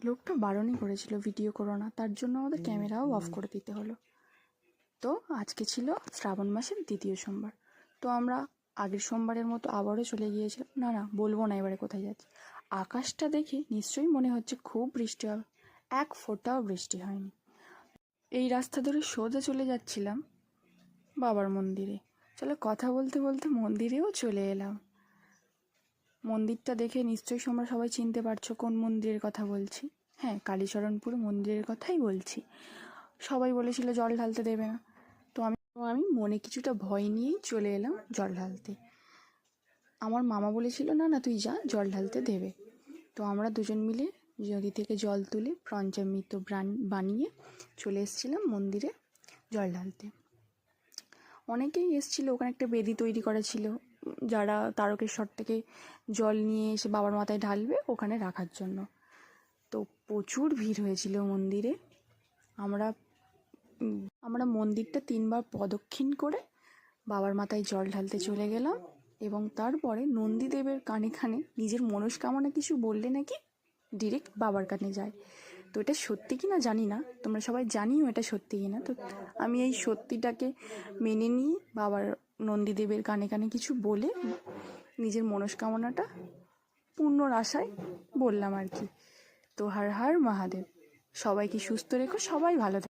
লোকটা বারণই করেছিল ভিডিও করো না, তার জন্য আমাদের ক্যামেরাও অফ করে দিতে হলো। তো আজকে ছিল শ্রাবণ মাসের দ্বিতীয় সোমবার। তো আমরা আগের সোমবারের মতো আবারও চলে গিয়েছিলাম। না বলবো না এবারে কোথায় যাচ্ছি। আকাশটা দেখে নিশ্চয়ই মনে হচ্ছে খুব বৃষ্টি হবে, এক ফোঁটাও বৃষ্টি হয়নি। এই রাস্তা ধরে সোজা চলে যাচ্ছিলাম বাবার মন্দিরে। চলো কথা বলতে বলতে মন্দিরেও চলে এলাম। মন্দিরটা দেখে নিশ্চয়ই তোমরা সবাই চিনতে পারছো কোন মন্দিরের কথা বলছি। হ্যাঁ, কালীচরণপুর মন্দিরের কথাই বলছি। সবাই বলেছিল জল ঢালতে দেবে না, তো আমি মনে কিছুটা ভয় নিয়েই চলে এলাম জল ঢালতে। আমার মামা বলেছিল না তুই যা, জল ঢালতে দেবে। তো আমরা দুজন মিলে নদী থেকে জল তুলে পঞ্চামৃত বানিয়ে চলে এসেছিলাম মন্দিরে জল ঢালতে। অনেকেই এসেছিল, ওখানে একটা বেদি তৈরি করা ছিল, যারা তারকেশ্বর থেকে জল নিয়ে এসে বাবার মাথায় ঢালবে ওখানে রাখার জন্য। তো প্রচুর ভিড় হয়েছিল মন্দিরে। আমরা মন্দিরটা 3বার প্রদক্ষিণ করে বাবার মাথায় জল ঢালতে চলে গেলাম, এবং তারপরে নন্দীদেবের কানে কানে নিজের মনস্কামনা কিছু বললে নাকি ডিরেক্ট বাবার কানে যায়। তো এটা সত্যি কি না জানি না, তোমরা সবাই জানিও এটা সত্যি কি না। তো আমি এই সত্যিটাকে মেনে নিয়ে বাবার নন্দীদেবের কানে কানে কিছু বলে নিজের মনস্কামনাটা পূর্ণর আশায় বললাম আর কি। তো হর হর মহাদেব, সবাইকে সুস্থ রেখো, সবাই ভালো থাকো।